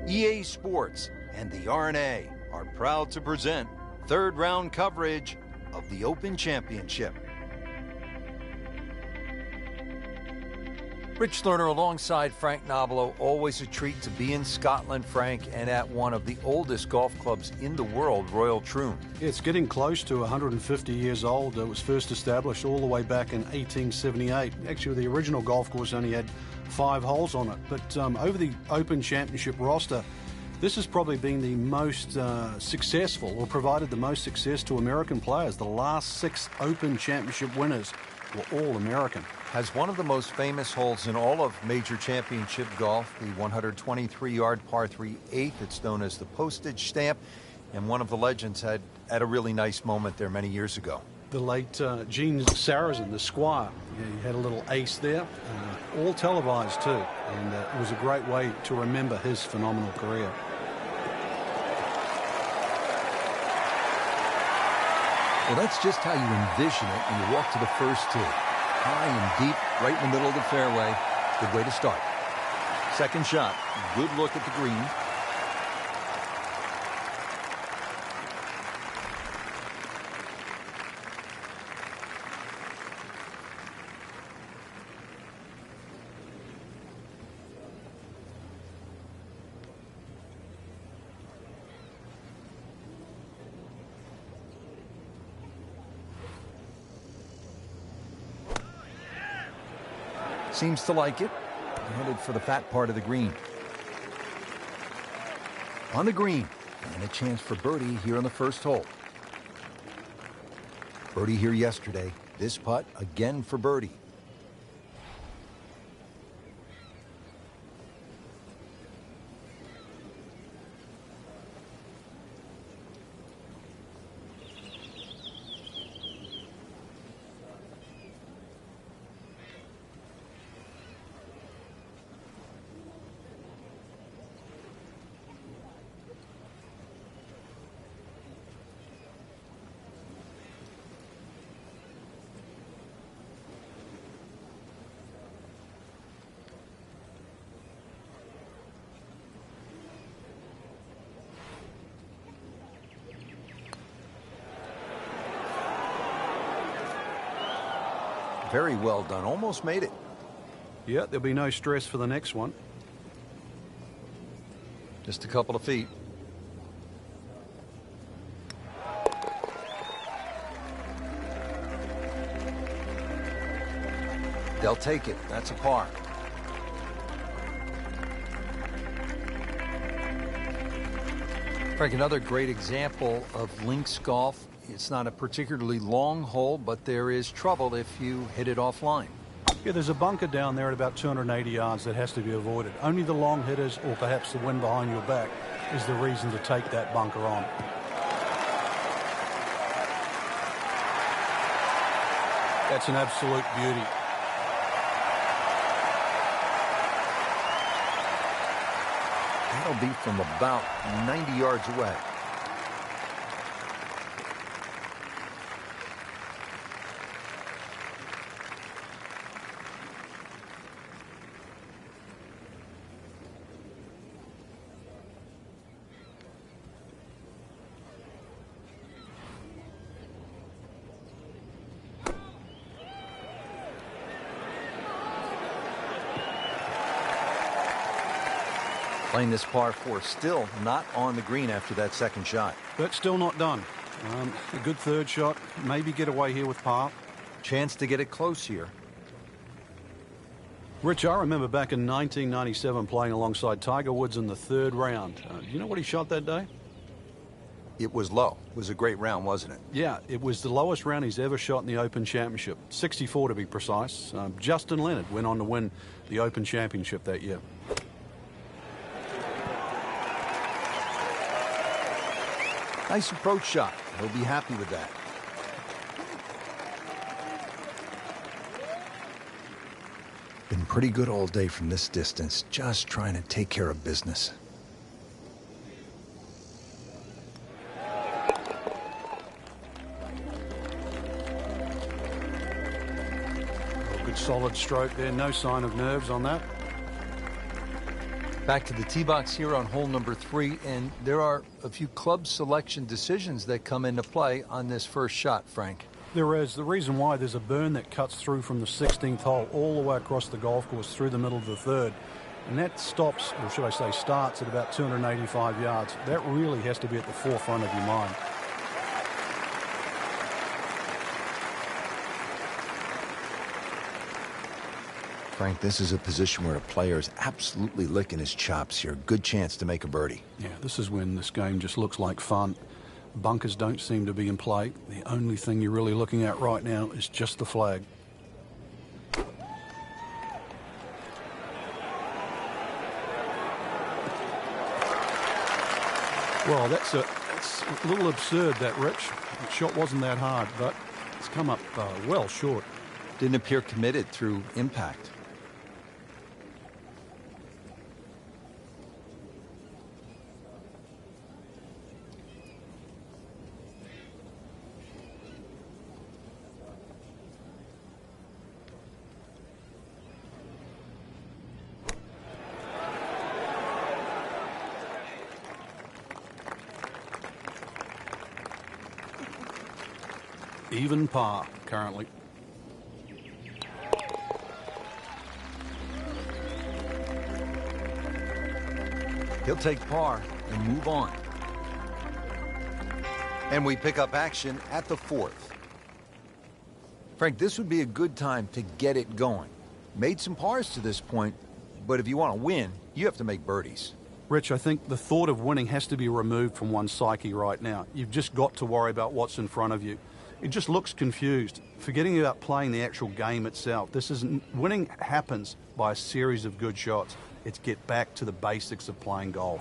EA Sports and the R&A are proud to present third round coverage of the Open Championship. Rich Lerner alongside Frank Nobilo. Always a treat to be in Scotland, Frank, and at one of the oldest golf clubs in the world, Royal Troon. It's getting close to 150 years old. It was first established all the way back in 1878. Actually, the original golf course only had 5 holes on it. But over the Open Championship roster, this has probably been the most successful, or provided the most success to American players. The last 6 Open Championship winners were all American. Has one of the most famous holes in all of major championship golf, the 123-yard par 3 8th. It's known as the postage stamp, and one of the legends had a really nice moment there many years ago. The late Gene Sarazen, the Squire, he had a little ace there, all televised too, and it was a great way to remember his phenomenal career. Well, that's just how you envision it when you walk to the first tee. High and deep, right in the middle of the fairway. Good way to start. Second shot, good look at the green. Seems to like it. Headed for the fat part of the green. On the green, and a chance for birdie here on the first hole. Birdie here yesterday. This putt again for birdie. Very well done. Almost made it. Yeah, there'll be no stress for the next one. Just a couple of feet. They'll take it. That's a par. Frank, another great example of links golf. It's not a particularly long hole, but there is trouble if you hit it offline. Yeah, there's a bunker down there at about 280 yards that has to be avoided. Only the long hitters, or perhaps the wind behind your back, is the reason to take that bunker on. That's an absolute beauty. That'll be from about 90 yards away. Playing this par 4, still not on the green after that second shot. But still not done. A good third shot. Maybe get away here with par. Chance to get it close here. Rich, I remember back in 1997 playing alongside Tiger Woods in the 3rd round. Do you know what he shot that day? It was low. It was a great round, wasn't it? Yeah, it was the lowest round he's ever shot in the Open Championship. 64 to be precise. Justin Leonard went on to win the Open Championship that year. Nice approach shot. He'll be happy with that. Been pretty good all day from this distance, just trying to take care of business. Good solid stroke there, no sign of nerves on that. Back to the tee box here on hole number 3, and there are a few club selection decisions that come into play on this first shot, Frank. There is. The reason why, there's a burn that cuts through from the 16th hole all the way across the golf course through the middle of the third. And that stops, or should I say starts, at about 285 yards. That really has to be at the forefront of your mind. Frank, this is a position where a player is absolutely licking his chops here. Good chance to make a birdie. Yeah, this is when this game just looks like fun. Bunkers don't seem to be in play. The only thing you're really looking at right now is just the flag. Well, that's a little absurd, that, Rich. The shot wasn't that hard, but it's come up well short. Didn't appear committed through impact. Even par currently. He'll take par and move on. And we pick up action at the 4th. Frank, this would be a good time to get it going. Made some pars to this point, but if you want to win, you have to make birdies. Rich, I think the thought of winning has to be removed from one's psyche right now. You've just got to worry about what's in front of you. It just looks confused, forgetting about playing the actual game itself. Winning happens by a series of good shots. It's get back to the basics of playing golf.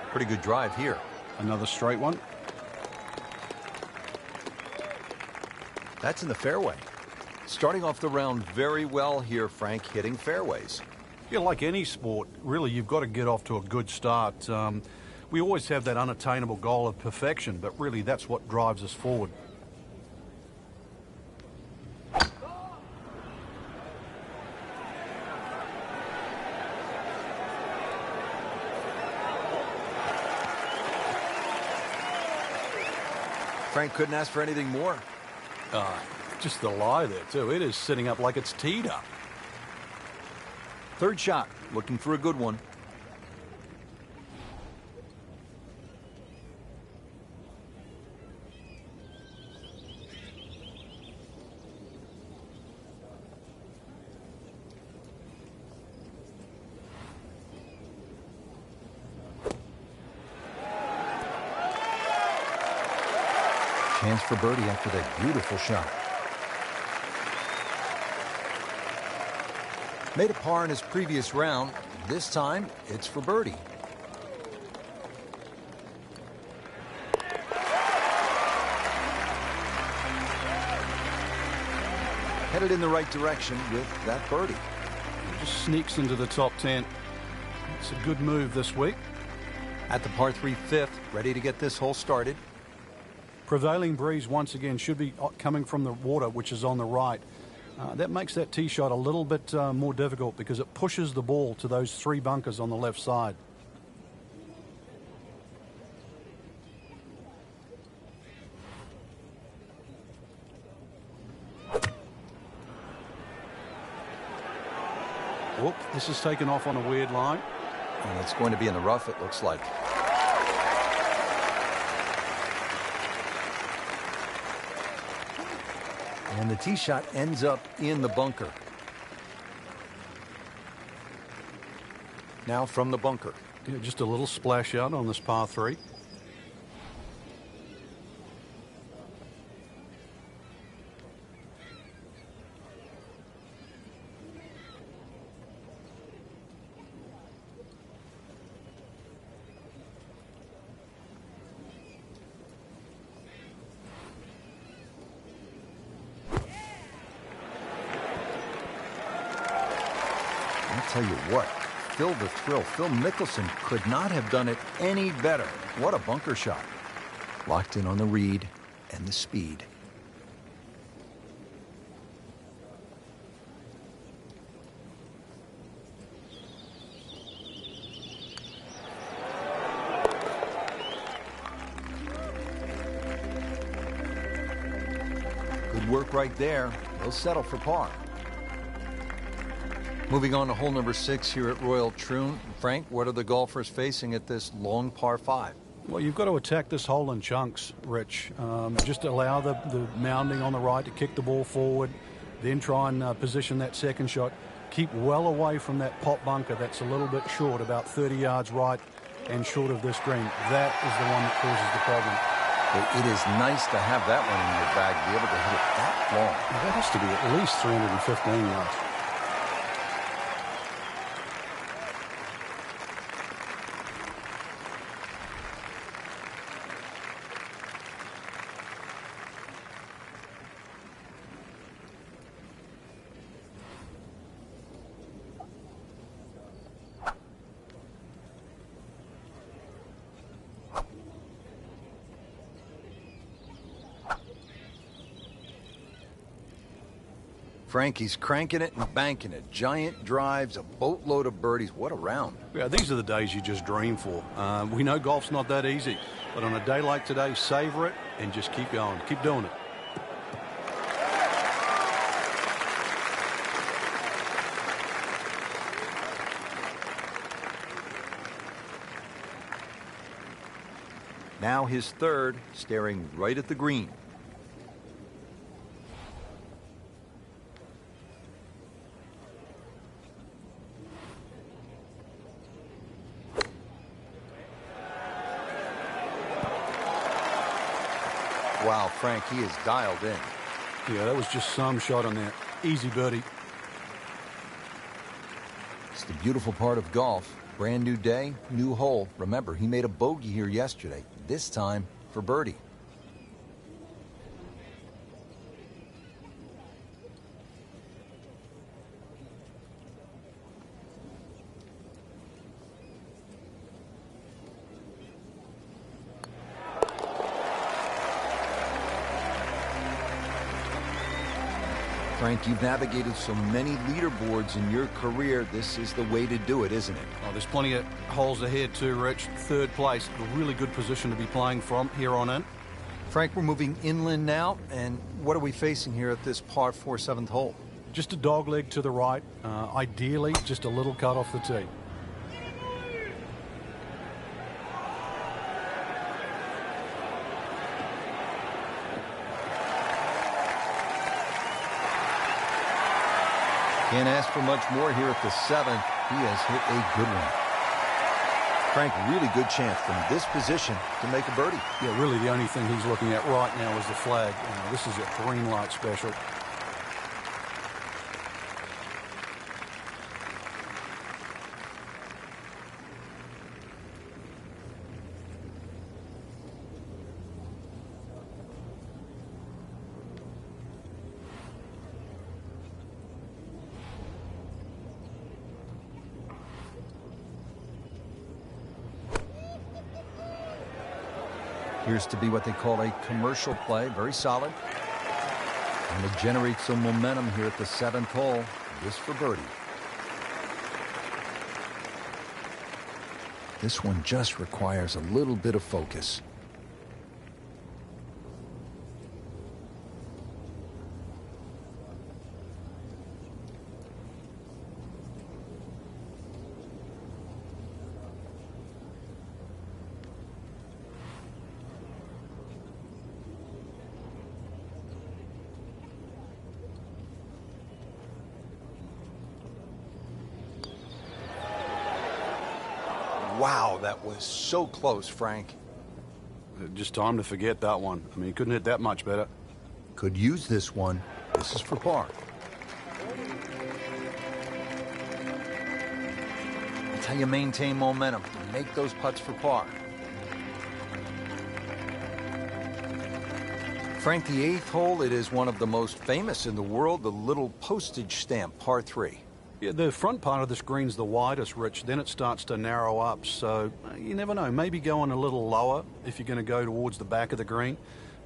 Pretty good drive here. Another straight one. That's in the fairway. Starting off the round very well here, Frank, hitting fairways. Yeah, like any sport, really, you've got to get off to a good start. We always have that unattainable goal of perfection, but really that's what drives us forward. Frank couldn't ask for anything more. Just the lie there, too. It is sitting up like it's teed up. Third shot, looking for a good one. Chance for birdie after that beautiful shot. Made a par in his previous round. This time, it's for birdie. Headed in the right direction with that birdie. It just sneaks into the top 10. It's a good move this week. At the par 3 5th, ready to get this hole started. Prevailing breeze once again should be coming from the water, which is on the right. That makes that tee shot a little bit more difficult because it pushes the ball to those 3 bunkers on the left side. Whoop, this is taken off on a weird line. And it's going to be in the rough, it looks like. And the tee shot ends up in the bunker. Now from the bunker. Yeah, just a little splash out on this par 3. I'll tell you what, Phil the Thrill, Phil Mickelson could not have done it any better. What a bunker shot. Locked in on the read and the speed. Good work right there. They'll settle for par. Moving on to hole number 6 here at Royal Troon. Frank, what are the golfers facing at this long par 5? Well, you've got to attack this hole in chunks, Rich. Just allow the mounding on the right to kick the ball forward, then try and position that second shot. Keep well away from that pot bunker that's a little bit short, about 30 yards right and short of this green. That is the one that causes the problem. Well, it is nice to have that one in your bag, be able to hit it that long. That has to be at least 315 yards. Frankie's cranking it and banking it. Giant drives, a boatload of birdies. What a round. Yeah, these are the days you just dream for. We know golf's not that easy, but on a day like today, savor it and just keep going. Keep doing it. Now his third, staring right at the green. Wow, Frank, he is dialed in. Yeah, that was just some shot on that. Easy birdie. It's the beautiful part of golf. Brand new day, new hole. Remember, he made a bogey here yesterday. This time for birdie. Frank, you've navigated so many leaderboards in your career. This is the way to do it, isn't it? Oh, there's plenty of holes ahead too, Rich. Third place, a really good position to be playing from here on in. Frank, we're moving inland now, and what are we facing here at this par 4 7th hole? Just a dog leg to the right. Ideally, just a little cut off the tee. Can't ask for much more here at the 7th. He has hit a good one. Frank, really good chance from this position to make a birdie. Yeah, really the only thing he's looking at right now is the flag. This is a green light special. Appears to be what they call a commercial play. Very solid. And to generate some momentum here at the 7th hole. This for birdie. This one just requires a little bit of focus. Wow, that was so close, Frank. Just time to forget that one. I mean, he couldn't hit that much better. Could use this one. This is for par. That's how you maintain momentum. Make those putts for par. Frank, the 8th hole, it is one of the most famous in the world, the little postage stamp, par 3. Yeah, the front part of the screen's the widest, Rich. Then it starts to narrow up. So you never know. Maybe going a little lower if you're going to go towards the back of the green.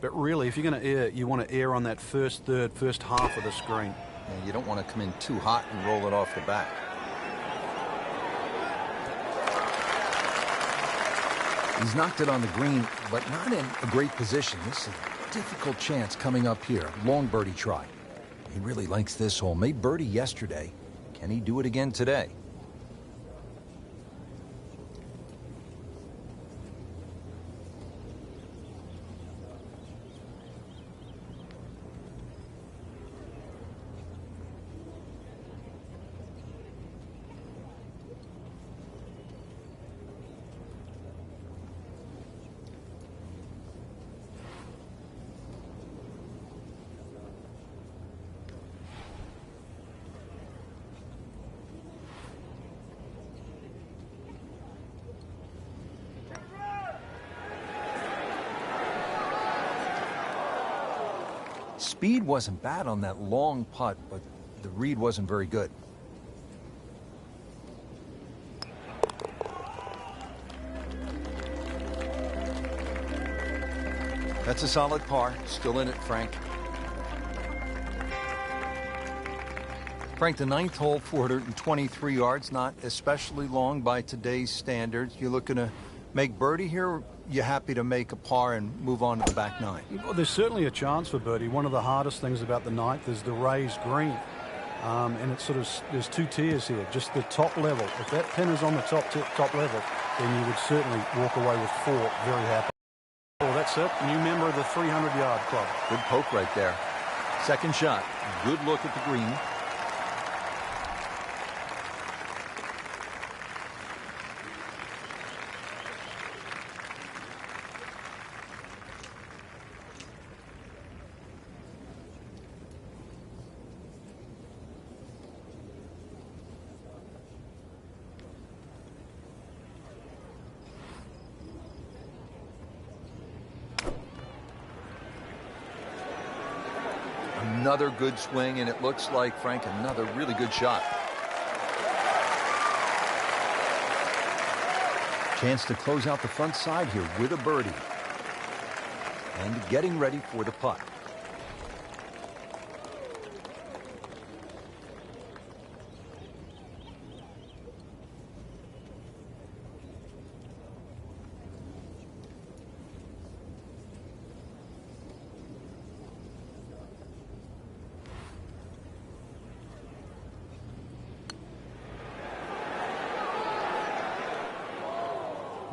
But really, if you're going to err, you want to err on that first third, first half of the screen. Yeah, you don't want to come in too hot and roll it off the back. He's knocked it on the green, but not in a great position. This is difficult chance coming up here. Long birdie try. He really likes this hole. Made birdie yesterday. Can he do it again today? Speed wasn't bad on that long putt, but the read wasn't very good. That's a solid par. Still in it, Frank. Frank, the ninth hole, 423 yards, not especially long by today's standards. You looking to make birdie here, or you happy to make a par and move on to the back nine? Well, there's certainly a chance for birdie. One of the hardest things about the ninth is the raised green. And it's sort of, there's two tiers here. Just the top level. If that pin is on the top level, then you would certainly walk away with 4 very happy. Oh, that's it. New member of the 300-yard club. Good poke right there. Second shot. Good look at the green. Another good swing, and it looks like, Frank, another really good shot. Chance to close out the front side here with a birdie. And getting ready for the putt.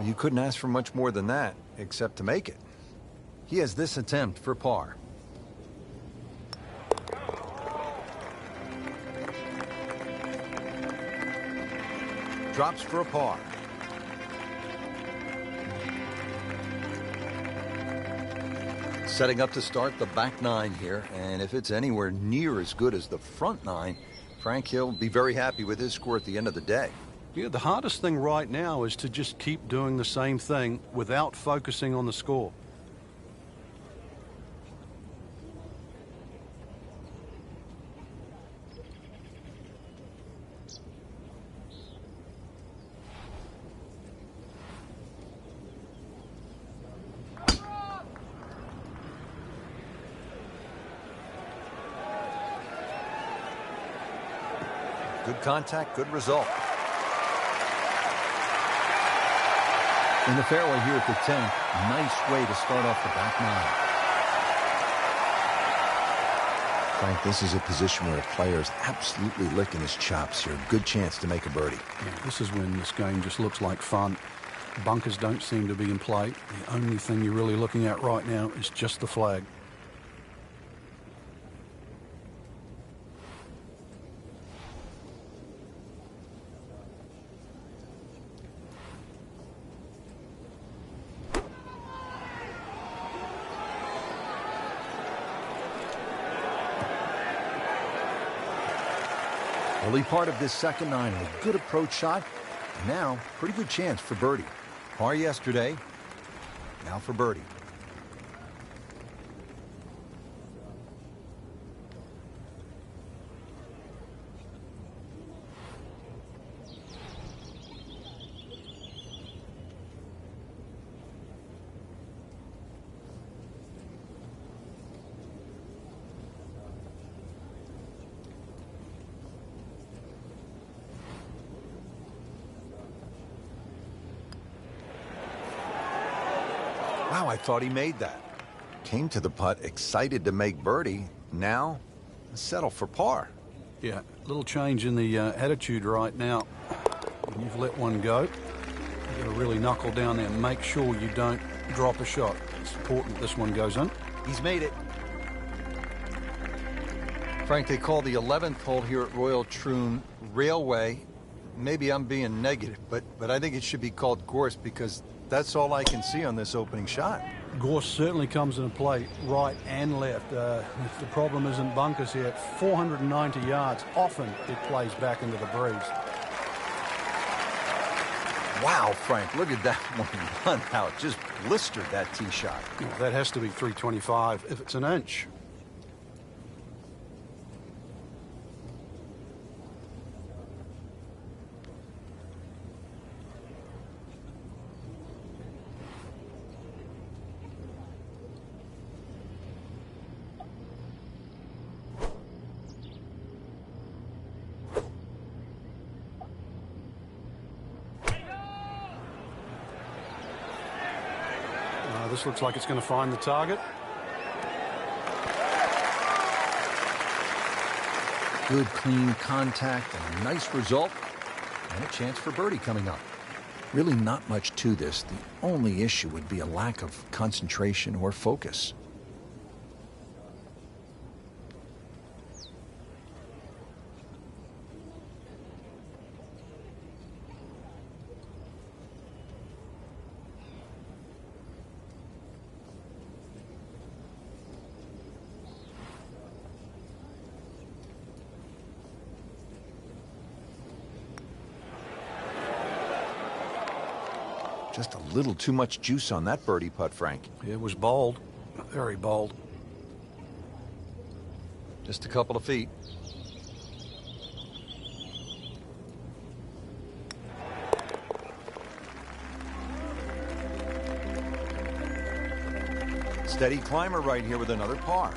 You couldn't ask for much more than that, except to make it. He has this attempt for par. Drops for a par. Setting up to start the back nine here, and if it's anywhere near as good as the front nine, Frank Hill will be very happy with his score at the end of the day. Yeah, the hardest thing right now is to just keep doing the same thing without focusing on the score. Good contact, good result. In the fairway here at the 10th, nice way to start off the back nine. Frank, this is a position where a player is absolutely licking his chops here. Good chance to make a birdie. Yeah, this is when this game just looks like fun. Bunkers don't seem to be in play. The only thing you're really looking at right now is just the flag. Early part of this second nine, a good approach shot. And now, pretty good chance for birdie. Par yesterday. Now for birdie. Wow, I thought he made that. Came to the putt excited to make birdie. Now, settle for par. Yeah, a little change in the attitude right now. When you've let one go, you've got to really knuckle down there and make sure you don't drop a shot. It's important this one goes in. He's made it. Frank, they call the 11th hole here at Royal Troon Railway. Maybe I'm being negative, but I think it should be called Gorse because that's all I can see on this opening shot. Gorse certainly comes into play right and left. The problem isn't bunkers here. At 490 yards, often it plays back into the breeze. Wow, Frank, look at that one run out. Just blistered that tee shot. Well, that has to be 325 if it's an inch. This looks like it's going to find the target. Good, clean contact, and a nice result, and a chance for birdie coming up. Really not much to this. The only issue would be a lack of concentration or focus. Just a little too much juice on that birdie putt, Frank. It was bold, very bold. Just a couple of feet. Steady climber right here with another par.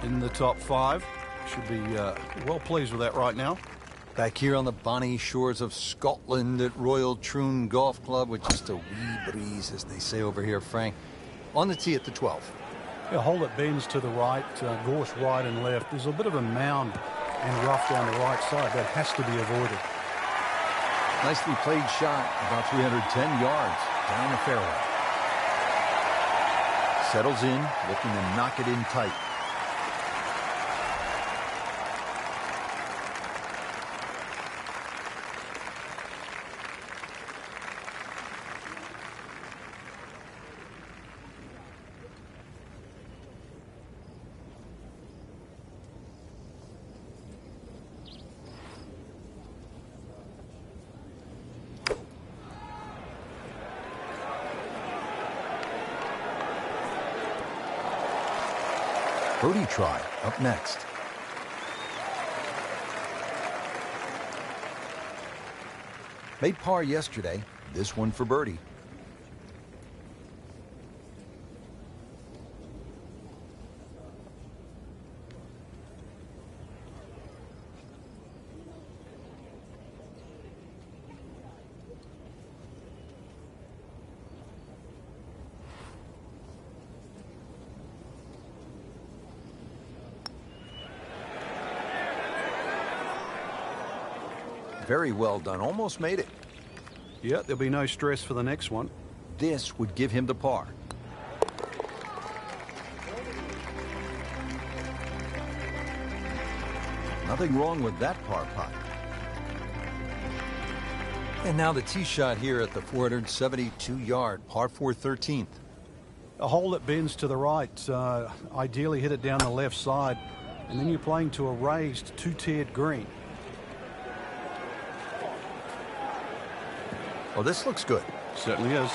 In the top five. Should be well pleased with that right now. Back here on the bonny shores of Scotland at Royal Troon Golf Club with just a wee breeze, as they say over here, Frank. On the tee at the 12th. A hole that bends to the right, Gorse right and left. There's a bit of a mound and rough down the right side. That has to be avoided. Nicely played shot, about 310 yards down the fairway. Settles in, looking to knock it in tight. Birdie try up next. Made par yesterday. This one for birdie. Very well done. Almost made it. Yeah, there'll be no stress for the next one. This would give him the par. Nothing wrong with that par putt. And now the tee shot here at the 472-yard par 4 13th. A hole that bends to the right, ideally hit it down the left side, and then you're playing to a raised two-tiered green. Well, this looks good. Certainly is.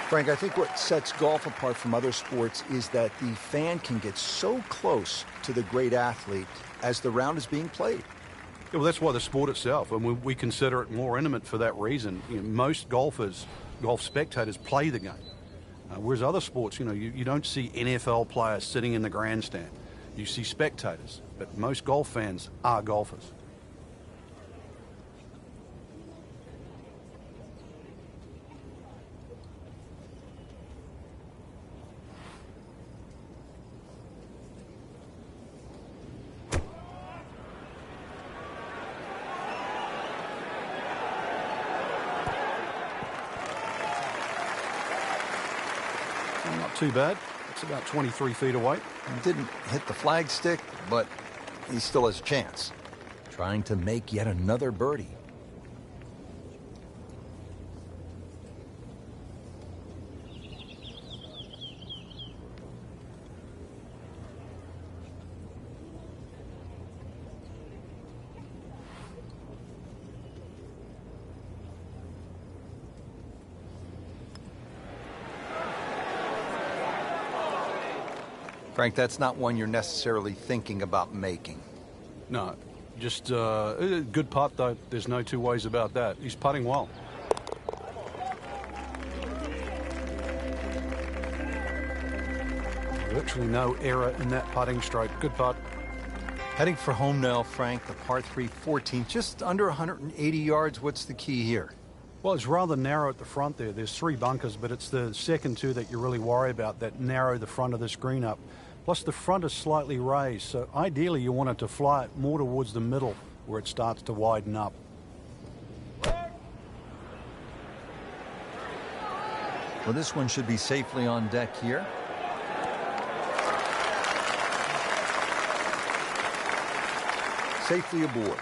Frank, I think what sets golf apart from other sports is that the fan can get so close to the great athlete as the round is being played. Yeah, well, that's why the sport itself, and we consider it more intimate for that reason. You know, most golf spectators play the game, whereas other sports, you don't see NFL players sitting in the grandstand. You see spectators, but most golf fans are golfers. Not too bad. It's about 23 feet away. Didn't hit the flagstick, but he still has a chance. Trying to make yet another birdie. Frank, that's not one you're necessarily thinking about making. No, just a good putt, though. There's no two ways about that. He's putting well. Virtually no error in that putting stroke. Good putt. Heading for home now, Frank, the par 3 14, just under 180 yards. What's the key here? Well, it's rather narrow at the front there. There's 3 bunkers, but it's the second 2 that you really worry about that narrow the front of the screen up. Plus, the front is slightly raised, so ideally you want it to fly it more towards the middle where it starts to widen up. Well, this one should be safely on deck here. Safely aboard.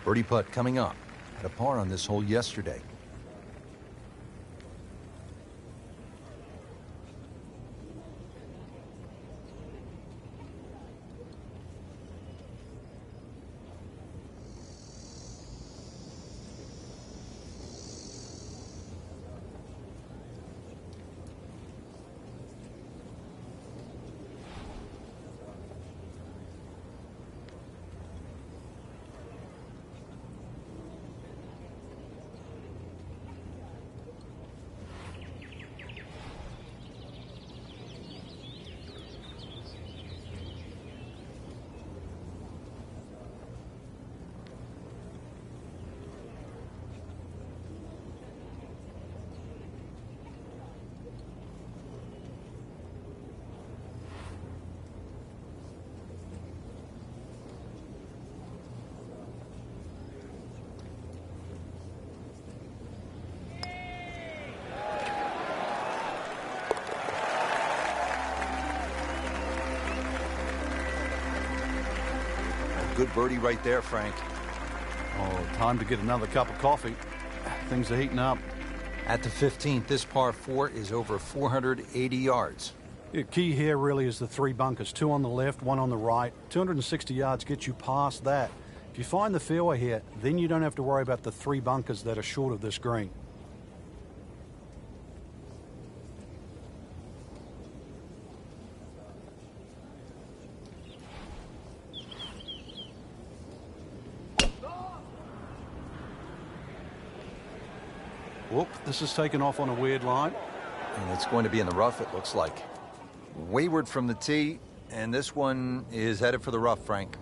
Birdie putt coming up. Had a par on this hole yesterday. Good birdie right there, Frank. Oh, time to get another cup of coffee. Things are heating up. At the 15th, this par 4 is over 480 yards. The key here really is the 3 bunkers, 2 on the left, 1 on the right. 260 yards gets you past that. If you find the fairway here, then you don't have to worry about the 3 bunkers that are short of this green. Whoop, this is taken off on a weird line. And it's going to be in the rough, it looks like. Wayward from the tee, and this one is headed for the rough, Frank.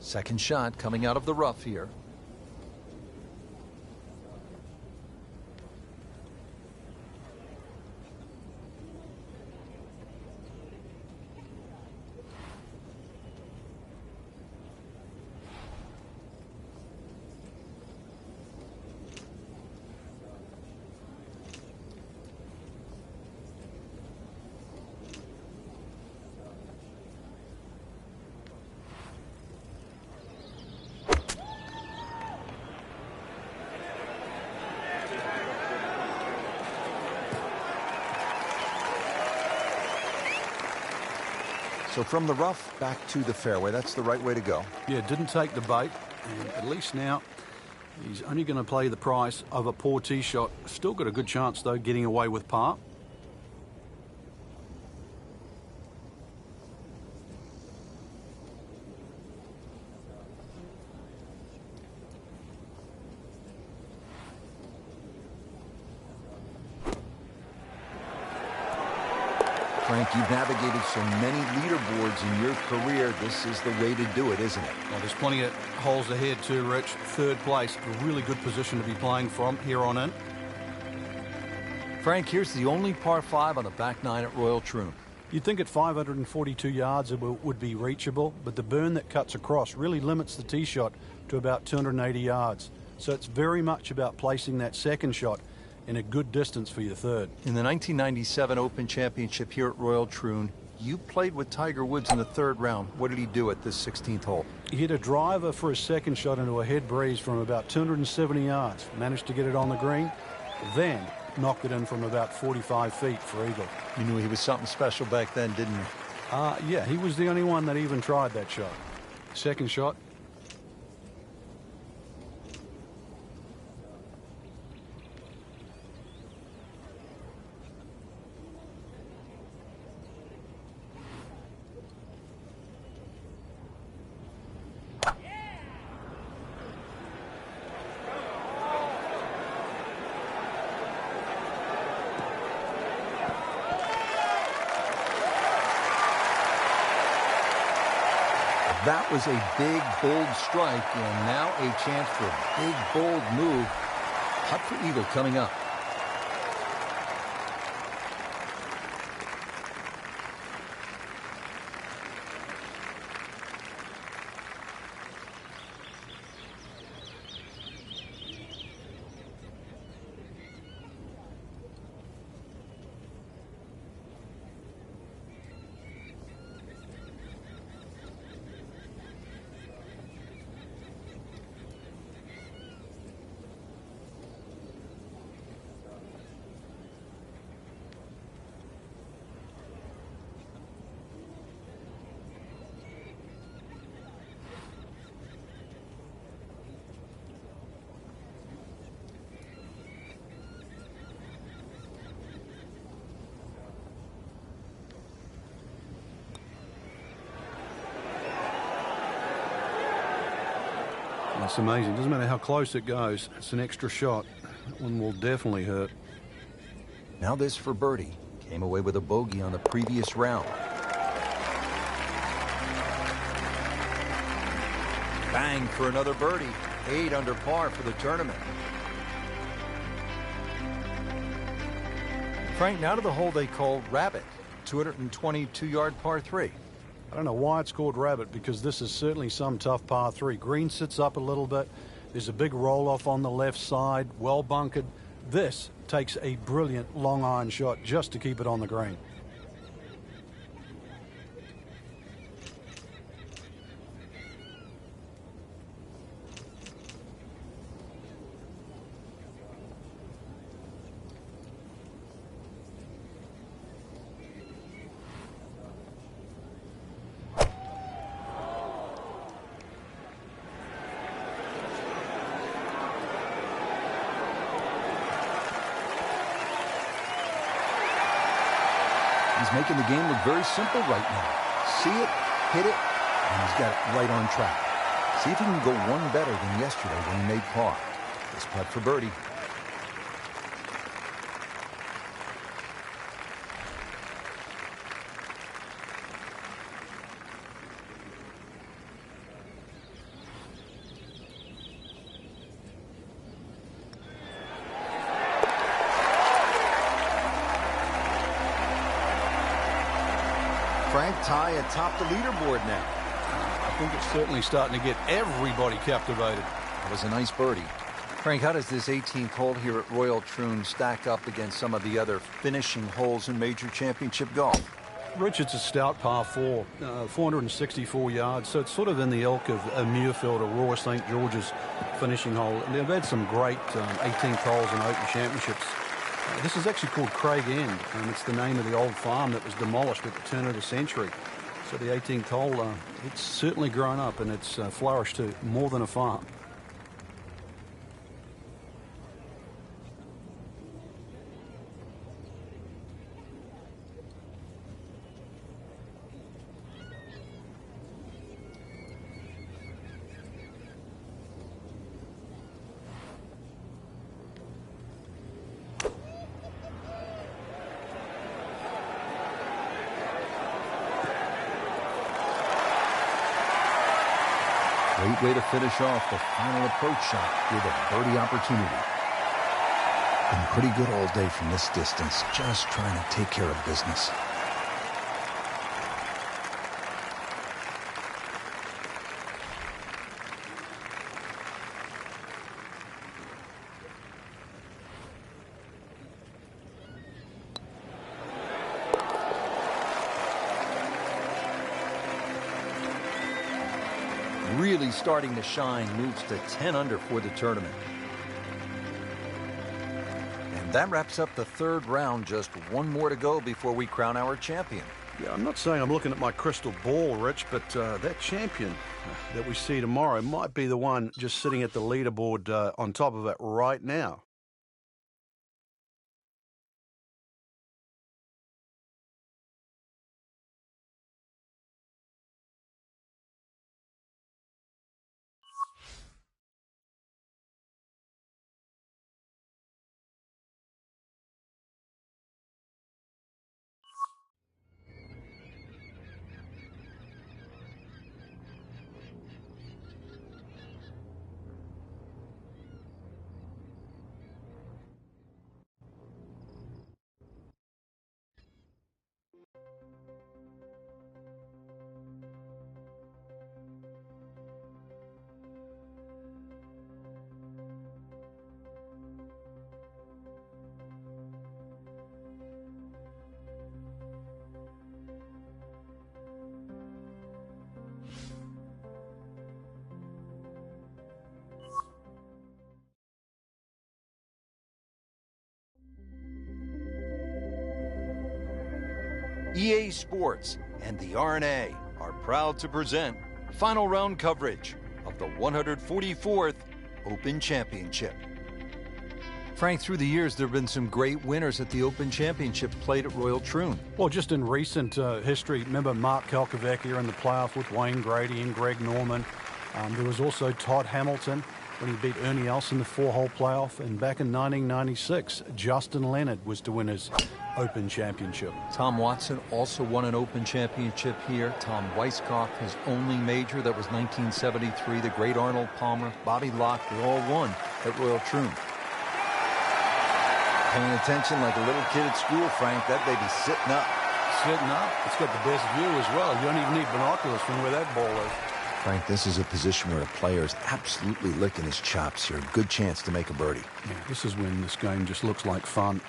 Second shot coming out of the rough here. So from the rough back to the fairway, that's the right way to go. Yeah, didn't take the bait, and at least now he's only going to play the price of a poor tee shot. Still got a good chance, though, getting away with par. Frank, you've navigated so many leaderboards in your career. This is the way to do it, isn't it? Well, there's plenty of holes ahead too, Rich. 3rd place, a really good position to be playing from here on in. Frank, here's the only par 5 on the back 9 at Royal Troon. You'd think at 542 yards it would be reachable, but the burn that cuts across really limits the tee shot to about 280 yards. So it's very much about placing that second shot in a good distance for your third. In the 1997 Open Championship here at Royal Troon, you played with Tiger Woods in the third round. What did he do at this 16th hole? He hit a driver for his second shot into a head breeze from about 270 yards. Managed to get it on the green, then knocked it in from about 45 feet for eagle. You knew he was something special back then, didn't you? Yeah, he was the only one that even tried that shot. Second shot. That was a big, bold strike, and now a chance for a big, bold move. Putt for eagle coming up. It's amazing. Doesn't matter how close it goes. It's an extra shot. That one will definitely hurt. Now this for birdie. Came away with a bogey on the previous round. Bang for another birdie. 8 under par for the tournament. Frank, now to the hole they call Rabbit. 222-yard par 3. I don't know why it's called Rabbit, because this is certainly some tough par 3. Green sits up a little bit. There's a big roll-off on the left side, well bunkered. This takes a brilliant long iron shot just to keep it on the green. He's making the game look very simple right now. See it, hit it, and he's got it right on track. See if he can go one better than yesterday when he made par. This putt for birdie. Frank, tie atop the leaderboard now. I think it's certainly starting to get everybody captivated. That was a nice birdie. Frank, how does this 18th hole here at Royal Troon stack up against some of the other finishing holes in major championship golf? Rich, it's a stout par 4, 464 yards, so it's sort of in the ilk of a Muirfield or Royal St. George's finishing hole. And they've had some great 18th holes in Open Championships. This is actually called Craig End, and it's the name of the old farm that was demolished at the turn of the century. So the 18th hole, it's certainly grown up, and it's flourished to more than a farm. Great way to finish off the final approach shot with a birdie opportunity. Been pretty good all day from this distance, just trying to take care of business. really starting to shine, moves to 10 under for the tournament. And that wraps up the third round. Just one more to go before we crown our champion. Yeah, I'm not saying I'm looking at my crystal ball, Rich, but that champion that we see tomorrow might be the one just sitting at the leaderboard on top of it right now. EA Sports and the R&A are proud to present final round coverage of the 144th Open Championship. Frank, through the years, there have been some great winners at the Open Championship played at Royal Troon. Well, just in recent history, remember Mark Kalkovecchia in the playoff with Wayne Grady and Greg Norman. There was also Todd Hamilton when he beat Ernie Els in the 4-hole playoff. And back in 1996, Justin Leonard was to win his Open Championship. Tom Watson also won an Open Championship here. Tom Weiskopf, his only major, that was 1973. The great Arnold Palmer, Bobby Locke, they all won at Royal Troon. Paying attention like a little kid at school, Frank. That baby's sitting up. Sitting up. It's got the best view as well. You don't even need binoculars from where that ball is. Frank, this is a position where a player is absolutely licking his chops here. Good chance to make a birdie. Yeah, this is when this game just looks like fun.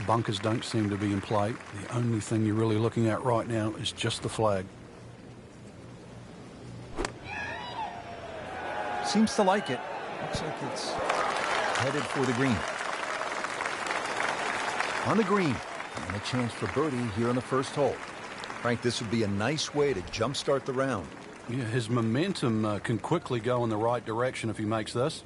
Bunkers don't seem to be in play. The only thing you're really looking at right now is just the flag. Seems to like it. Looks like it's headed for the green. On the green, and a chance for birdie here on the first hole. Frank, this would be a nice way to jumpstart the round. Yeah, his momentum can quickly go in the right direction if he makes this.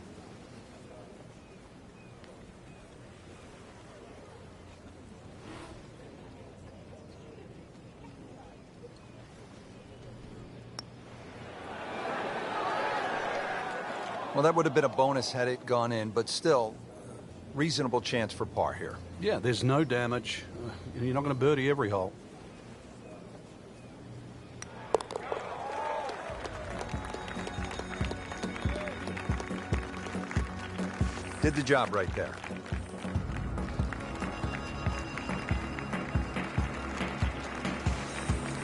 Well, that would have been a bonus had it gone in, but still, reasonable chance for par here. Yeah, there's no damage. You're not going to birdie every hole. Did the job right there.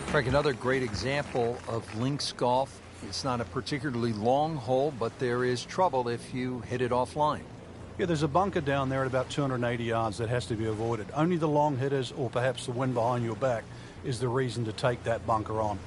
Frank, another great example of links golf. It's not a particularly long hole, but there is trouble if you hit it offline. Yeah, there's a bunker down there at about 280 yards that has to be avoided. Only the long hitters or perhaps the wind behind your back is the reason to take that bunker on.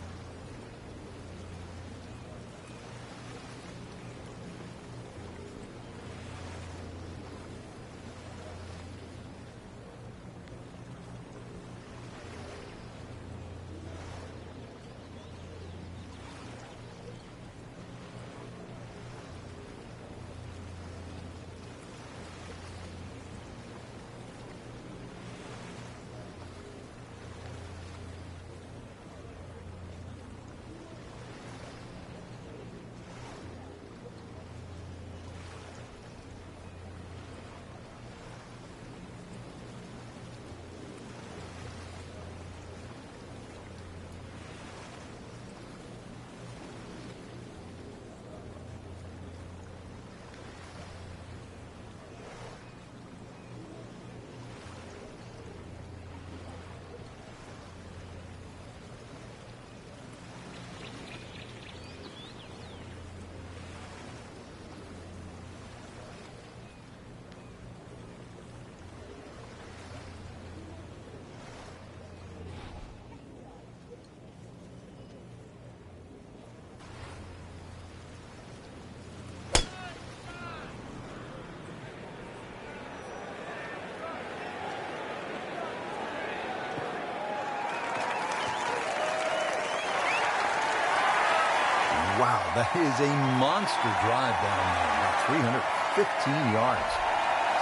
Wow, that is a monster drive down there. About 315 yards.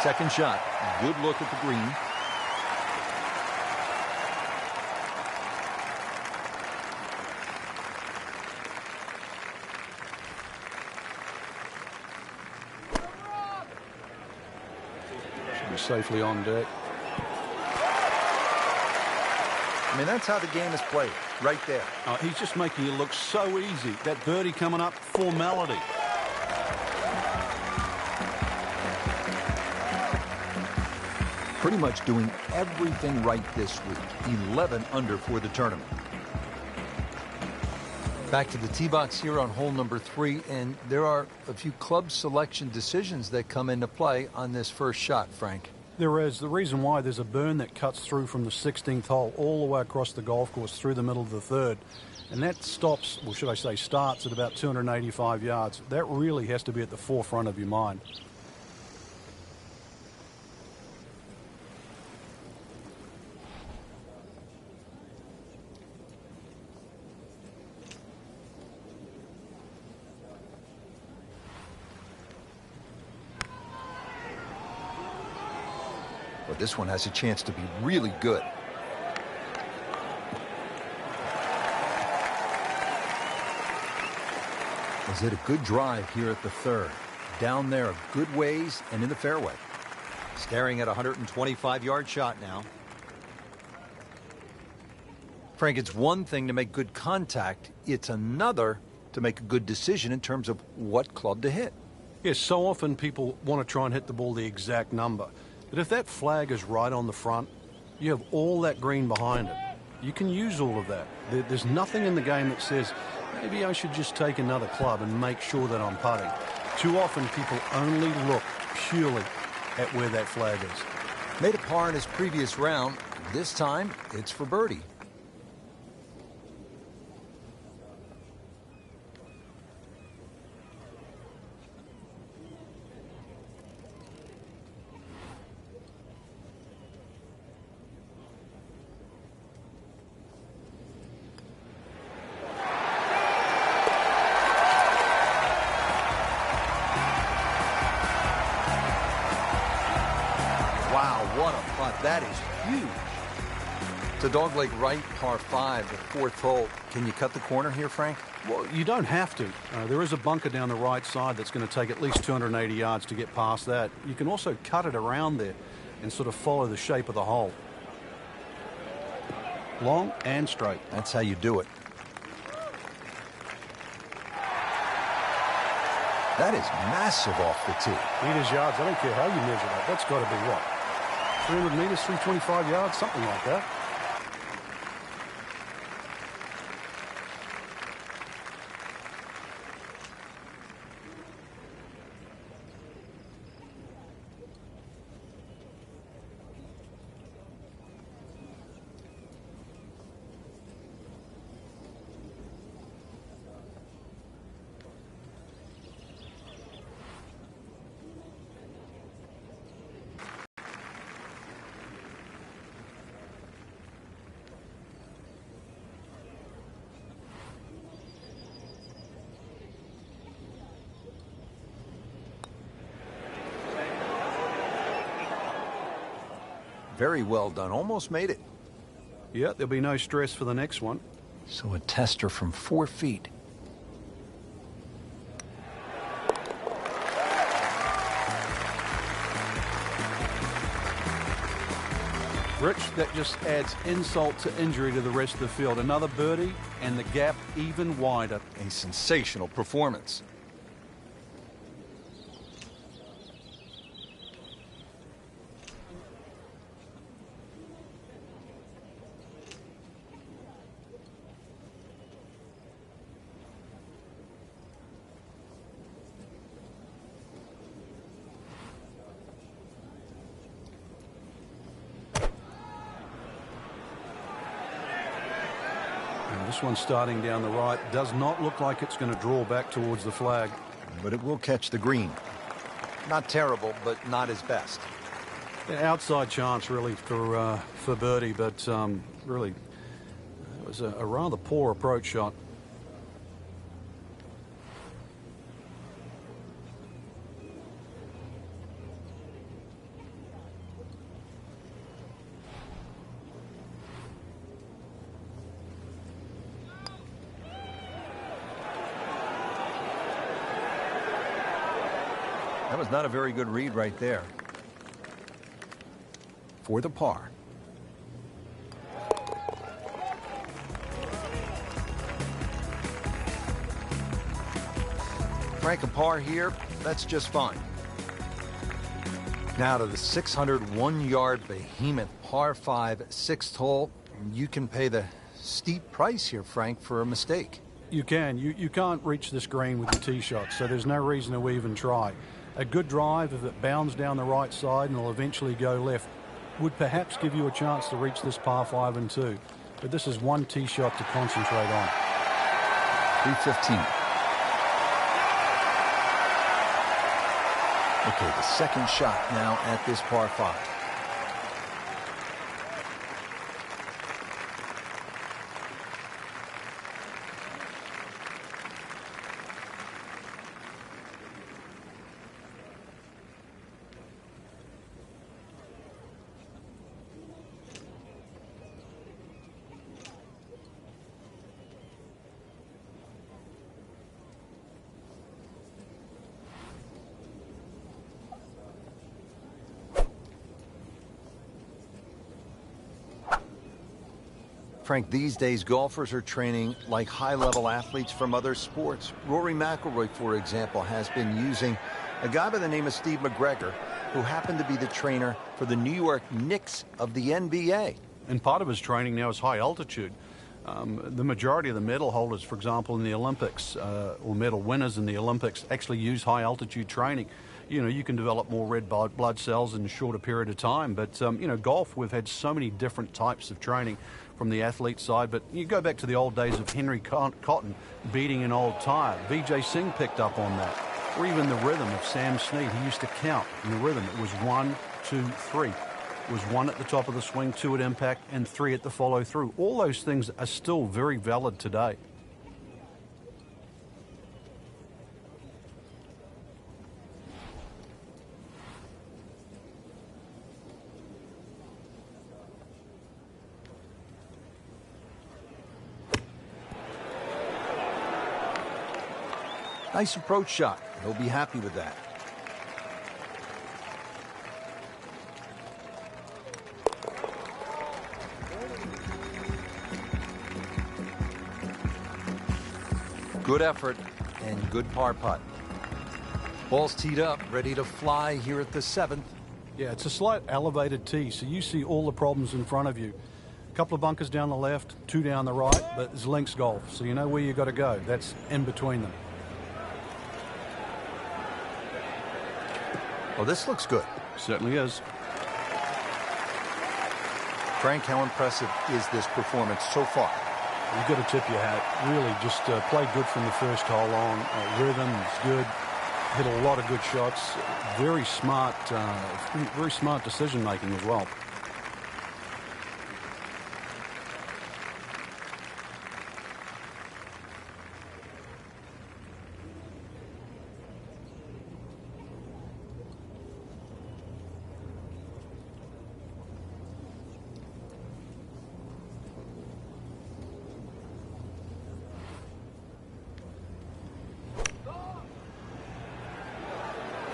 Second shot. Good look at the green. Should be safely on deck. I mean, that's how the game is played, right there. He's just making it look so easy. That birdie coming up, formality. Pretty much doing everything right this week. 11 under for the tournament. Back to the tee box here on hole number 3, and there are a few club selection decisions that come into play on this first shot, Frank. There is. The reason why, there's a burn that cuts through from the 16th hole all the way across the golf course through the middle of the third. And that stops, or should I say starts, at about 285 yards. That really has to be at the forefront of your mind. But this one has a chance to be really good. Is it a good drive here at the third? Down there a good ways and in the fairway. Staring at a 125-yard shot now. Frank, it's one thing to make good contact. It's another to make a good decision in terms of what club to hit. Yes, so often people want to try and hit the ball the exact number. But if that flag is right on the front, you have all that green behind it. You can use all of that. There's nothing in the game that says, maybe I should just take another club and make sure that I'm putting. Too often people only look purely at where that flag is. Made a par in his previous round. This time, it's for birdie. What a putt. That is huge. It's a dogleg right, par 5, the fourth hole. Can you cut the corner here, Frank? Well, you don't have to. There is a bunker down the right side that's going to take at least 280 yards to get past that. You can also cut it around there and sort of follow the shape of the hole. Long and straight. That's how you do it. That is massive off the tee. Meters, yards, I don't care how you measure that. That's got to be what? 300 meters, 325 yards, something like that. Very well done. Almost made it. Yeah, there'll be no stress for the next one. So a tester from 4 feet. Rich, that just adds insult to injury to the rest of the field. Another birdie and the gap even wider. A sensational performance. This one starting down the right does not look like it's going to draw back towards the flag. But it will catch the green. Not terrible, but not his best. Outside chance, really, for birdie, but really, it was a rather poor approach shot. That was not a very good read right there. For the par. Frank, a par here, that's just fine. Now to the 601-yard behemoth par 5 sixth hole. You can pay the steep price here, Frank, for a mistake. You can. You can't reach this green with your tee shot, so there's no reason to even try. A good drive, if it bounds down the right side and will eventually go left, would perhaps give you a chance to reach this par 5 and 2. But this is one tee shot to concentrate on. 315. Okay, the second shot now at this par 5. Frank, these days golfers are training like high-level athletes from other sports. Rory McIlroy, for example, has been using a guy by the name of Steve McGregor, who happened to be the trainer for the New York Knicks of the NBA. And part of his training now is high altitude. The majority of the medal holders, for example, in the Olympics, or medal winners in the Olympics, actually use high altitude training. You know, you can develop more red blood cells in a shorter period of time. But, you know, golf, we've had so many different types of training from the athlete side. But you go back to the old days of Henry Cotton beating an old tire. Vijay Singh picked up on that. Or even the rhythm of Sam Snead. He used to count in the rhythm. It was 1, 2, 3. It was 1 at the top of the swing, 2 at impact, and 3 at the follow through. All those things are still very valid today. Nice approach shot. He'll be happy with that. Good effort and good par putt. Ball's teed up, ready to fly here at the 7th. Yeah, it's a slight elevated tee, so you see all the problems in front of you. A couple of bunkers down the left, 2 down the right, but it's links golf, so you know where you got to go. That's in between them. Oh, this looks good. Certainly is. Frank, how impressive is this performance so far? You've got to tip your hat. Really, just played good from the first hole on. Rhythm is good. Hit a lot of good shots. Very smart decision making as well.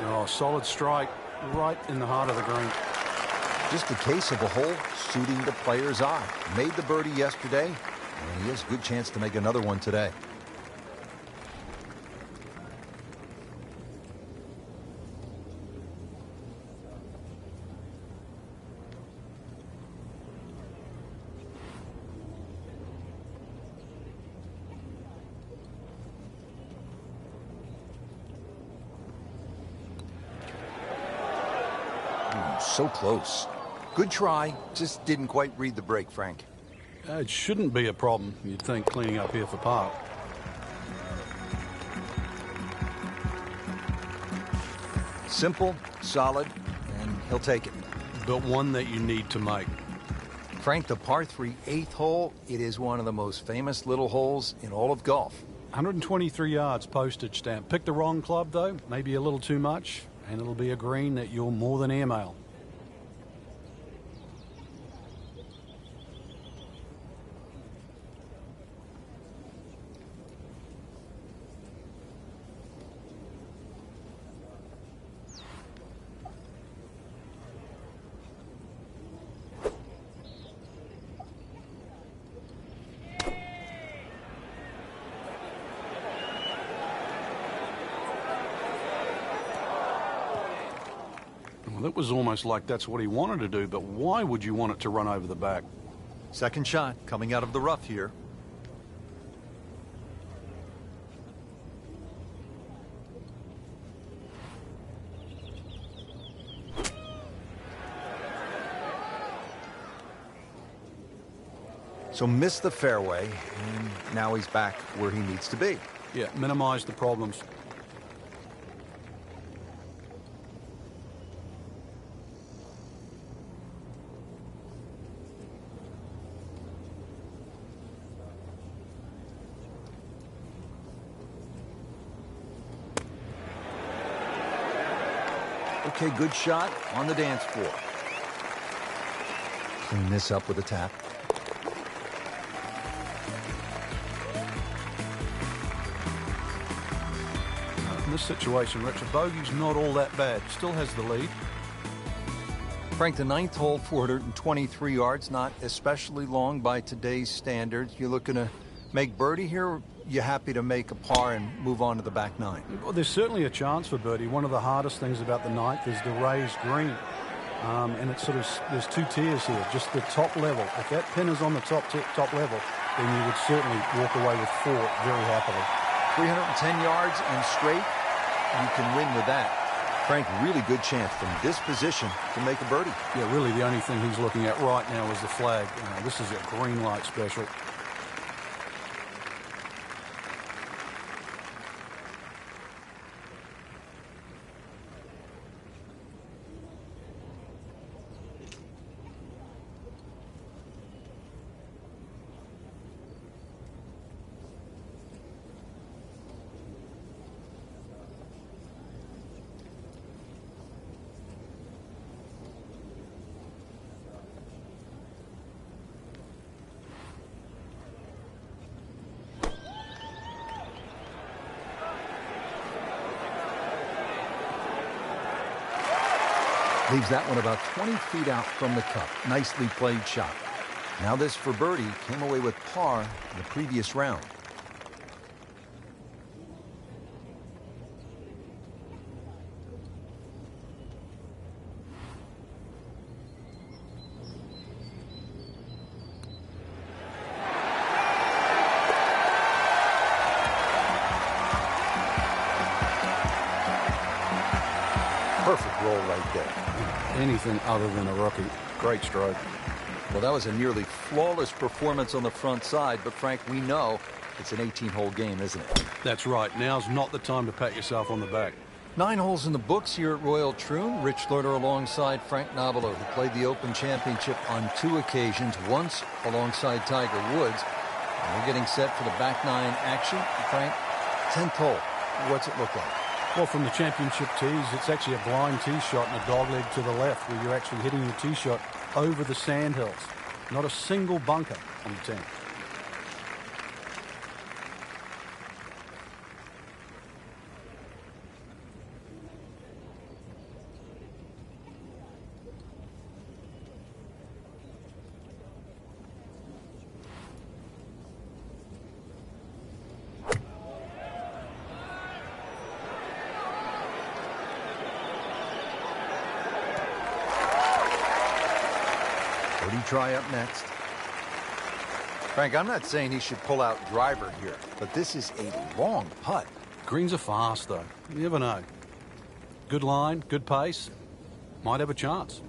Oh, solid strike right in the heart of the green. Just a case of a hole suiting the player's eye. Made the birdie yesterday, and he has a good chance to make another one today. So close. Good try, just didn't quite read the break, Frank. It shouldn't be a problem, you'd think, cleaning up here for par. Simple, solid, and he'll take it. But one that you need to make. Frank, the par 3 8th hole, it is one of the most famous little holes in all of golf. 123 yards postage stamp. Pick the wrong club, though, maybe a little too much, and it'll be a green that you'll more than airmail. Well, it was almost like that's what he wanted to do, but why would you want it to run over the back? Second shot coming out of the rough here. So missed the fairway, and now he's back where he needs to be. Yeah, minimize the problems. Okay, good shot on the dance floor. Clean this up with a tap. In this situation, Rich, a bogey's not all that bad. Still has the lead. Frank, the ninth hole, 423 yards, not especially long by today's standards. You looking to make birdie here, or you happy to make a par and move on to the back nine? Well, there's certainly a chance for birdie. One of the hardest things about the ninth is the raised green. And it's sort of, there's two tiers here, just the top level. If that pin is on the top level, then you would certainly walk away with 4 very happily. 310 yards and straight, you can win with that. Frank, really good chance from this position to make a birdie. Yeah, really the only thing he's looking at right now is the flag. This is a green light special. Leaves that one about 20 feet out from the cup. Nicely played shot. Now this for birdie. Came away with par in the previous round. Perfect roll right there. Anything other than a rookie. Great stroke. Well, that was a nearly flawless performance on the front side, but Frank, we know it's an 18-hole game, isn't it? That's right. Now's not the time to pat yourself on the back. 9 holes in the books here at Royal Troon. Rich Lerner alongside Frank Nobilo, who played the Open Championship on 2 occasions, once alongside Tiger Woods. And we're getting set for the back nine action. Frank, 10th hole. What's it look like? Well, from the championship tees, it's actually a blind tee shot and a dogleg to the left, where you're actually hitting your tee shot over the sand hills. Not a single bunker on the 10th. Try up next. Frank, I'm not saying he should pull out driver here, but this is a long putt. Greens are fast, though. You never know. Good line, good pace. Might have a chance.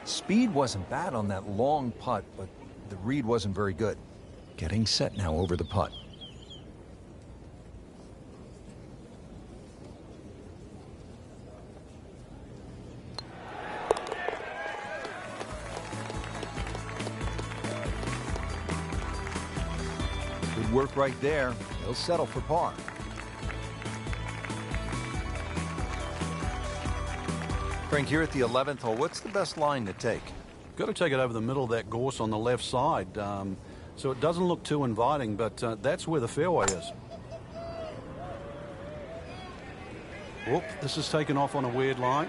Speed wasn't bad on that long putt, but the read wasn't very good. Getting set now over the putt. Good work right there. He'll settle for par. Frank, here at the 11th hole, what's the best line to take? Got to take it over the middle of that gorse on the left side. so it doesn't look too inviting, but that's where the fairway is. Whoop, this is taken off on a weird line.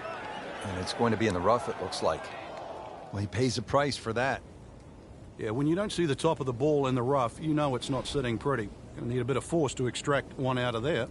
And it's going to be in the rough, it looks like. Well, he pays a price for that. Yeah, when you don't see the top of the ball in the rough, you know it's not sitting pretty. Going to need a bit of force to extract one out of there.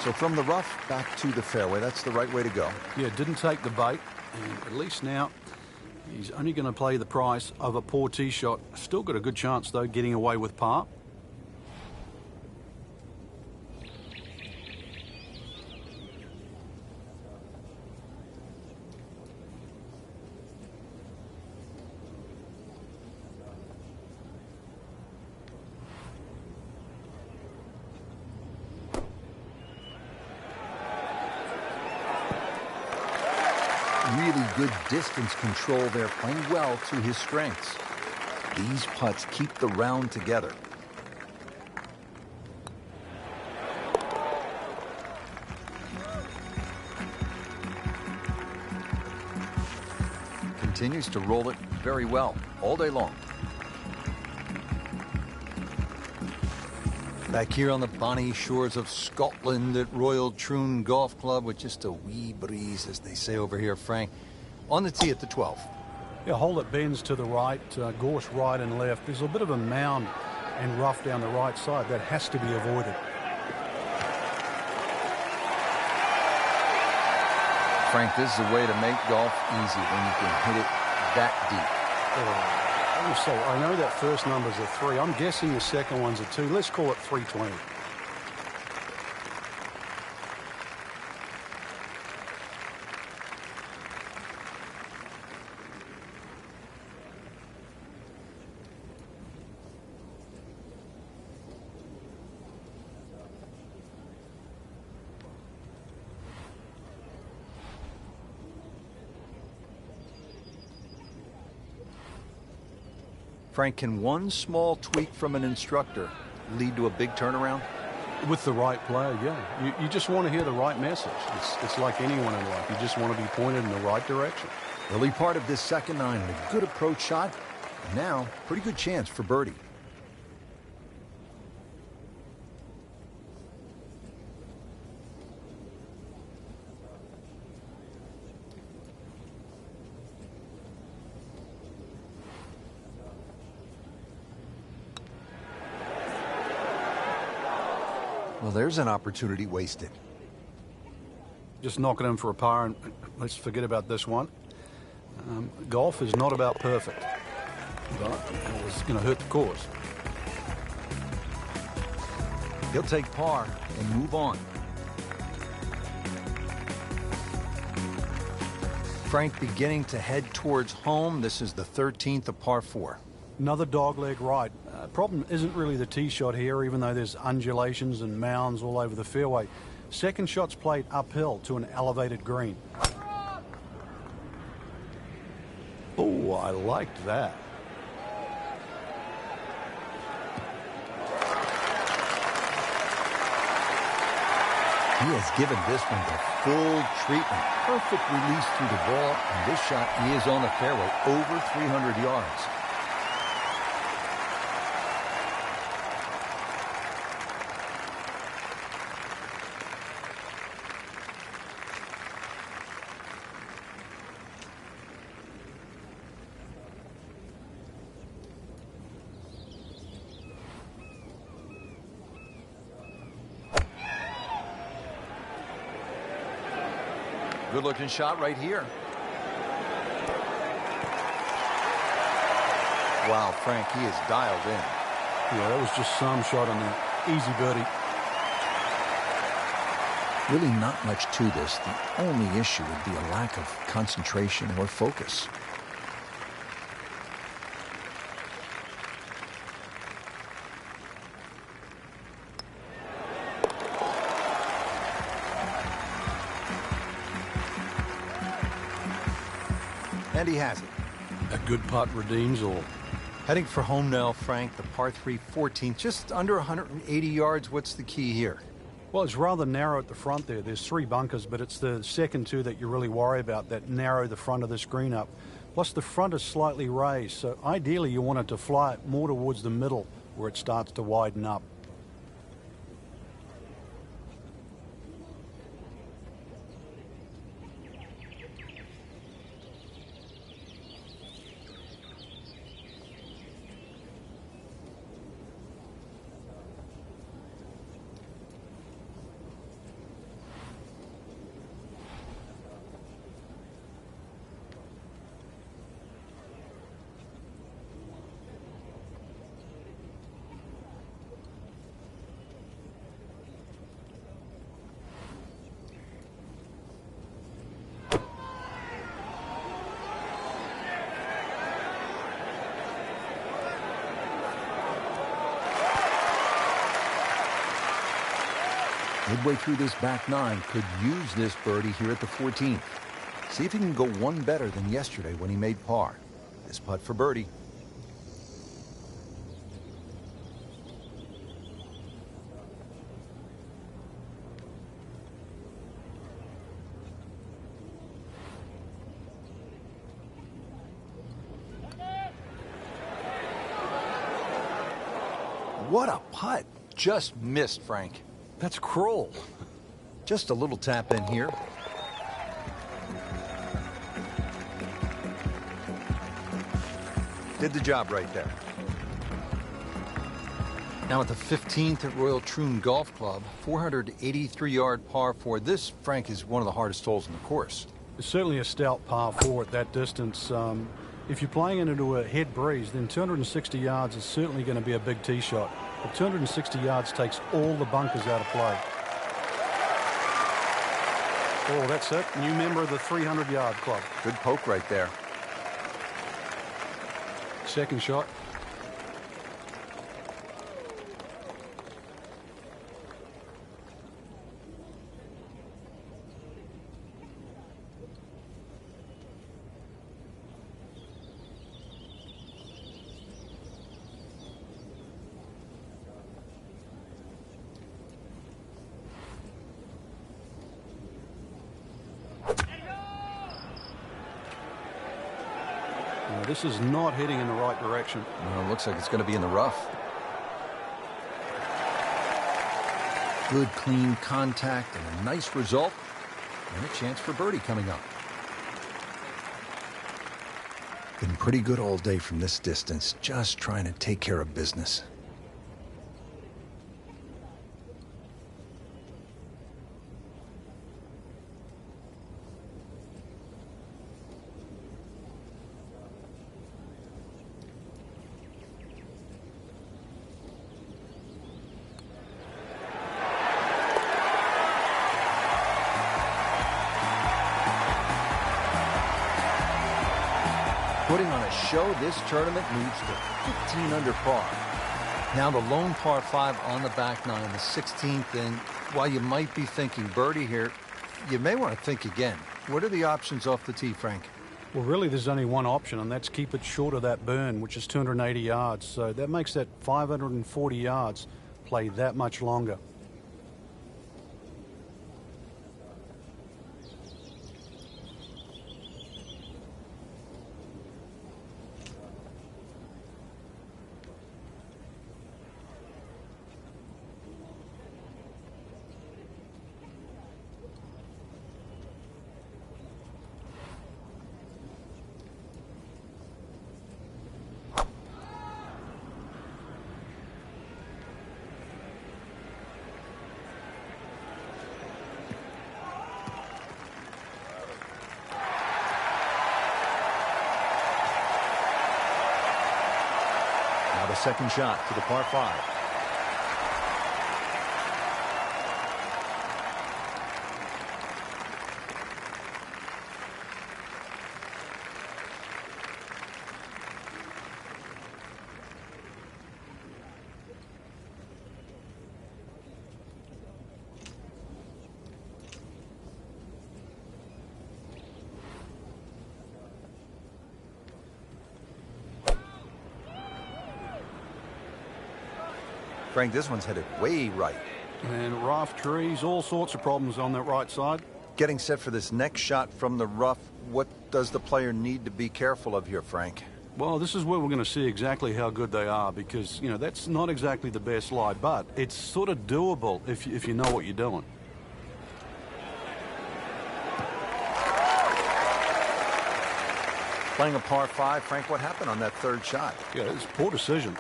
So from the rough back to the fairway, that's the right way to go. Yeah, didn't take the bait, and at least now he's only going to play the price of a poor tee shot. Still got a good chance, though, getting away with par. Really good distance control there, playing well to his strengths. These putts keep the round together. Continues to roll it very well all day long. Back here on the bonny shores of Scotland at Royal Troon Golf Club with just a wee breeze, as they say over here, Frank. On the tee at the 12th. Yeah, hole that bends to the right, gorse right and left. There's a bit of a mound and rough down the right side. That has to be avoided. Frank, this is a way to make golf easy when you can hit it that deep. So I know that first number's a 3. I'm guessing the second one's a 2. Let's call it 320. Frank, can one small tweak from an instructor lead to a big turnaround? With the right player, yeah. You just want to hear the right message. It's like anyone in life. You just want to be pointed in the right direction. Early part of this second nine, and a good approach shot. And now, pretty good chance for birdie. Well, there's an opportunity wasted. Just knock it in for a par, and let's forget about this one. Golf is not about perfect, but it was going to hurt the cause. He'll take par and move on. Frank beginning to head towards home. This is the 13th of par 4. Another dogleg right. Problem isn't really the tee shot here, even though there's undulations and mounds all over the fairway. Second shot's played uphill to an elevated green. Oh, I liked that. He has given this one the full treatment. Perfect release through the ball, and this shot, he is on the fairway over 300 yards. Good-looking shot right here. Wow, Frank, he is dialed in. Yeah, that was just some shot on the easy birdie. Really not much to this. The only issue would be a lack of concentration or focus. And he has it. A good putt redeems all. Heading for home now, Frank, the par 3 14th, just under 180 yards. What's the key here? Well, it's rather narrow at the front there. There's 3 bunkers, but it's the second 2 that you really worry about that narrow the front of this green up. Plus, the front is slightly raised, so ideally you want it to fly more towards the middle where it starts to widen up. Midway through this back 9, could use this birdie here at the 14th. See if he can go one better than yesterday when he made par. This putt for birdie. What a putt. Just missed, Frank. That's cruel. Just a little tap in here. Did the job right there. Now at the 15th at Royal Troon Golf Club, 483-yard par 4. This, Frank, is one of the hardest holes in the course. It's certainly a stout par 4 at that distance. If you're playing it into a head breeze, then 260 yards is certainly going to be a big tee shot. But 260 yards takes all the bunkers out of play. Oh, that's it. New member of the 300-yard club. Good poke right there. Second shot. This is not heading in the right direction. Well, it looks like it's going to be in the rough. Good, clean contact and a nice result. And a chance for birdie coming up. Been pretty good all day from this distance, just trying to take care of business. Putting on a show, this tournament moves to 15 under par. Now the lone par 5 on the back 9, the 16th, and while you might be thinking birdie here, you may want to think again. What are the options off the tee, Frank? Well, really, there's only one option, and that's keep it short of that burn, which is 280 yards. So that makes that 540 yards play that much longer. Now the second shot to the par 5. Frank, this one's headed way right. And rough trees, all sorts of problems on that right side. Getting set for this next shot from the rough, what does the player need to be careful of here, Frank? Well, this is where we're going to see exactly how good they are because, you know, that's not exactly the best lie, but it's sort of doable if you know what you're doing. Playing a par 5, Frank, what happened on that third shot? Yeah, it's a poor decision.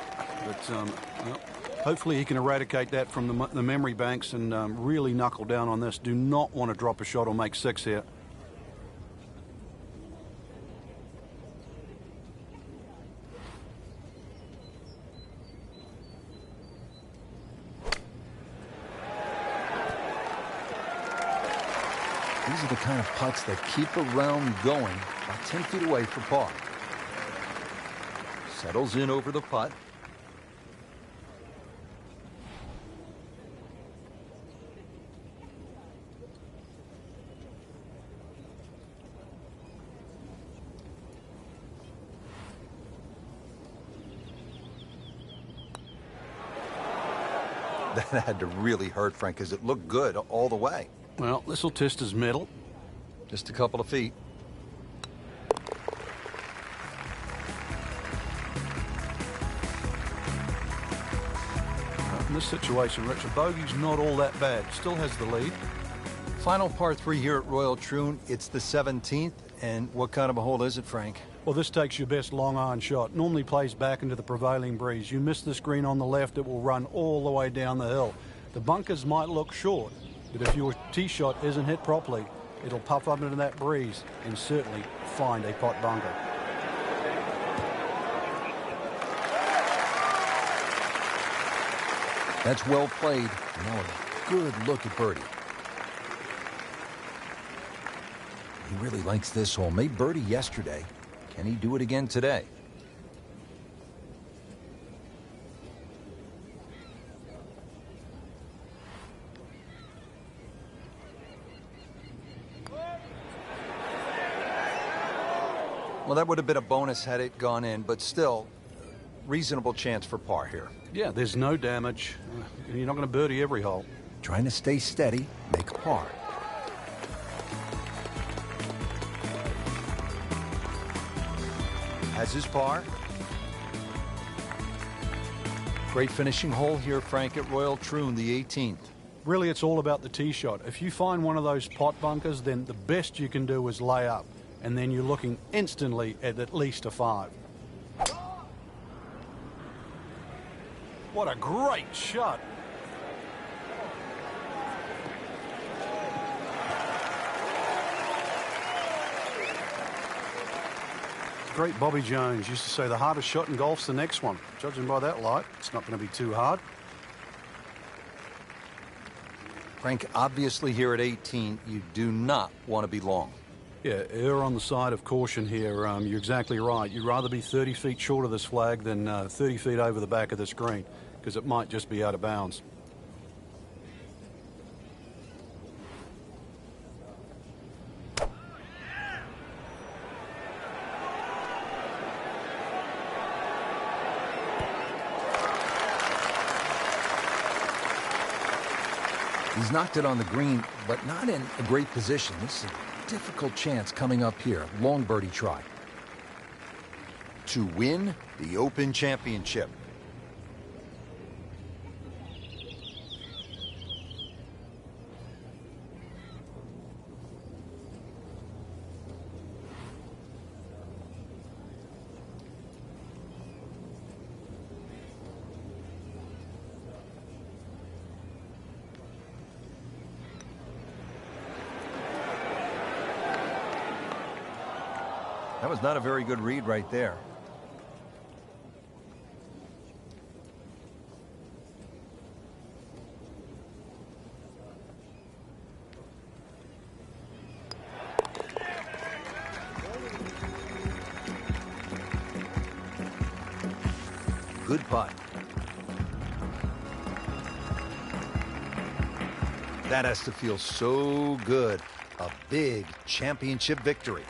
But well, hopefully he can eradicate that from the memory banks and really knuckle down on this. Do not want to drop a shot or make 6 here. These are the kind of putts that keep a round going about 10 feet away for par. Settles in over the putt. That had to really hurt, Frank, because it looked good all the way. Well, this will test his mettle. Just a couple of feet. In this situation, Rich, a bogey's not all that bad. Still has the lead. Final par 3 here at Royal Troon. It's the 17th. And what kind of a hole is it, Frank? Well, this takes your best long iron shot. Normally plays back into the prevailing breeze. You miss this green on the left, it will run all the way down the hill. The bunkers might look short, but if your tee shot isn't hit properly, it'll puff up into that breeze and certainly find a pot bunker. That's well played. Now a good look at birdie. He really likes this hole. Made birdie yesterday. Can he do it again today? Well, that would have been a bonus had it gone in, but still, reasonable chance for par here. Yeah, there's no damage. You're not going to birdie every hole. Trying to stay steady, make a par. Has his par. Great finishing hole here, Frank, at Royal Troon, the 18th. Really, it's all about the tee shot. If you find one of those pot bunkers, then the best you can do is lay up, and then you're looking instantly at least a 5. What a great shot. Great Bobby Jones used to say the hardest shot in golf's the next one. Judging by that light, it's not going to be too hard. Frank, obviously here at 18, you do not want to be long. Yeah, err on the side of caution here. You're exactly right. You'd rather be 30 feet short of this flag than 30 feet over the back of the screen, because it might just be out of bounds. He's knocked it on the green, but not in a great position. This is a difficult chance coming up here. Long birdie try. To win the Open Championship. That was not a very good read right there. Good putt. That has to feel so good. A big championship victory.